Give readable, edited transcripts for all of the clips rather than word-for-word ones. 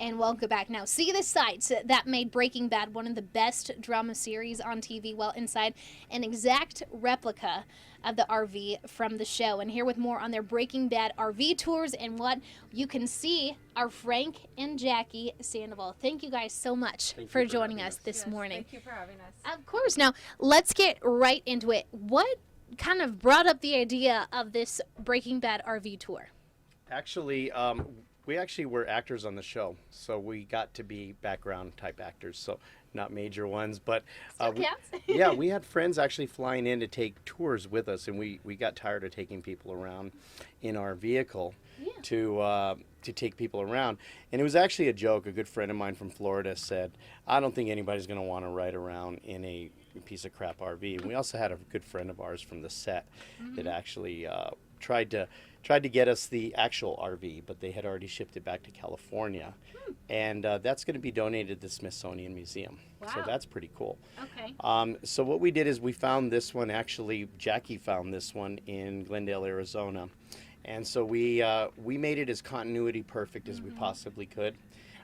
And welcome back. Now, see the sights that made Breaking Bad one of the best drama series on TV. Well, inside an exact replica of the RV from the show. And here with more on their Breaking Bad RV tours and what you can see are Frank and Jackie Sandoval. Thank you guys so much for joining us this morning. Thank you for having us. Of course. Now, let's get right into it. What kind of brought up the idea of this Breaking Bad RV tour? Actually, we actually were actors on the show, so we got to be background type actors, so not major ones, but yeah, we had friends actually flying in to take tours with us, and we got tired of taking people around in our vehicle to take people around. And it was actually a joke. A good friend of mine from Florida said, I don't think anybody's going to want to ride around in a piece of crap RV. And we also had a good friend of ours from the set that actually tried to get us the actual RV, but they had already shipped it back to California. And that's going to be donated to the Smithsonian Museum. Wow. So that's pretty cool. Okay. So what we did is we found this one, actually, Jackie found this one in Glendale, Arizona. And so we made it as continuity perfect as we possibly could.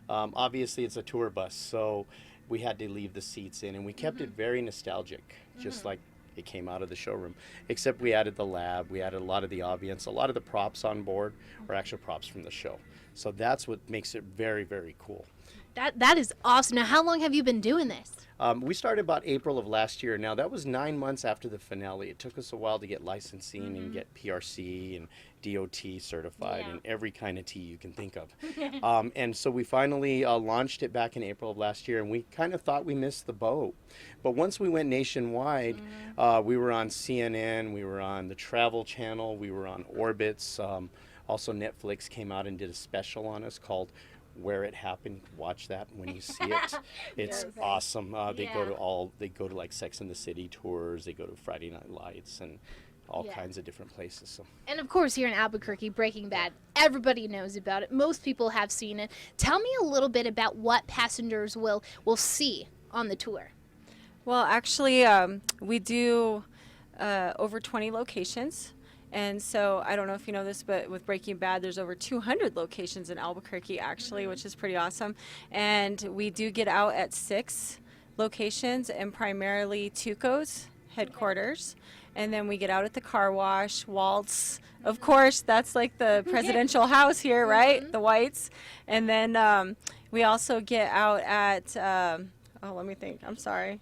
Obviously, it's a tour bus, so we had to leave the seats in, and we kept it very nostalgic, just like it came out of the showroom, except we added the lab, we added a lot of the ambience, a lot of the props on board were actual props from the show. So that's what makes it very, very cool. That is awesome. Now, how long have you been doing this? We started about April of last year. Now, that was 9 months after the finale. It took us a while to get licensing and get PRC and DOT certified and every kind of T you can think of. And so we finally launched it back in April of last year, and we kind of thought we missed the boat. But once we went nationwide, we were on CNN, we were on the Travel Channel, we were on Orbitz. Also, Netflix came out and did a special on us called Where It Happened. Watch that when you see it. It's awesome. They go to like Sex and the City tours. They go to Friday Night Lights and all kinds of different places. So. And of course, here in Albuquerque, Breaking Bad, everybody knows about it. Most people have seen it. Tell me a little bit about what passengers will see on the tour. Well, actually, we do over 20 locations. And so I don't know if you know this, but with Breaking Bad, there's over 200 locations in Albuquerque, actually, which is pretty awesome. And we do get out at 6 locations, and primarily Tuco's headquarters. And then we get out at the car wash, Waltz. Of course, that's like the presidential house here, right? The Whites. And then we also get out at, let me think. I'm sorry.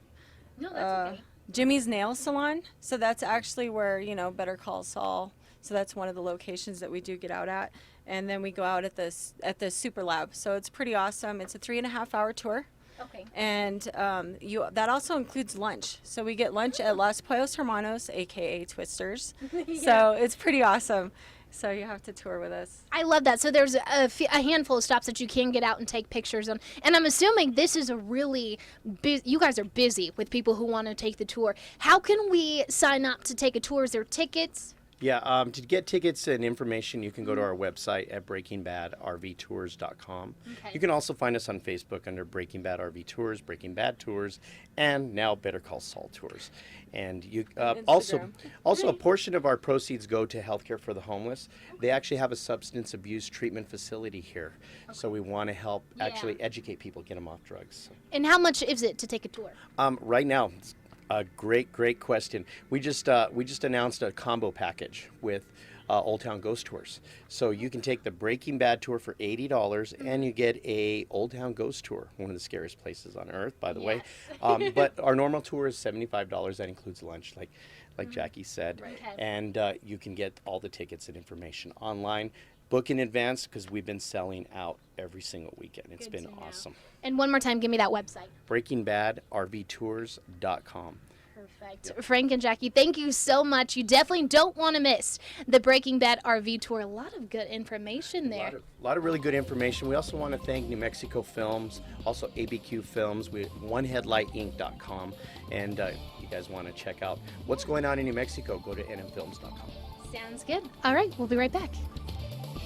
No, that's okay. Jimmy's Nail Salon. So that's actually where, Better Call Saul. So that's one of the locations that we do get out at. And then we go out at the Super Lab. So it's pretty awesome. It's a 3.5-hour tour. Okay. And that also includes lunch. So we get lunch at Los Pollos Hermanos, aka Twisters. So it's pretty awesome. So you have to tour with us. I love that. So there's a handful of stops that you can get out and take pictures on. And I'm assuming this is a really you guys are busy with people who want to take the tour. How can we sign up to take a tour? Is there tickets? Yeah, to get tickets and information, you can go to our website at breakingbadrvtours.com. Okay. You can also find us on Facebook under Breaking Bad RV Tours, Breaking Bad Tours, and now Better Call Saul Tours. And you also a portion of our proceeds go to healthcare for the homeless. They actually have a substance abuse treatment facility here, so we want to help actually educate people, get them off drugs. And how much is it to take a tour? Right now. A great question. We just announced a combo package with Old Town Ghost Tours. So you can take the Breaking Bad tour for $80, and you get a Old Town Ghost Tour, one of the scariest places on earth, by the way. But our normal tour is $75. That includes lunch, like Jackie said. Right. And you can get all the tickets and information online. Book in advance because we've been selling out every single weekend. It's been awesome. And one more time, give me that website. breakingbadrvtours.com. Perfect. Yep. Frank and Jackie, thank you so much. You definitely don't want to miss the Breaking Bad RV tour. A lot of good information there. A lot of really good information. We also want to thank New Mexico Films, also ABQ Films, oneheadlightinc.com. And you guys want to check out what's going on in New Mexico, go to nmfilms.com. Sounds good. All right, we'll be right back.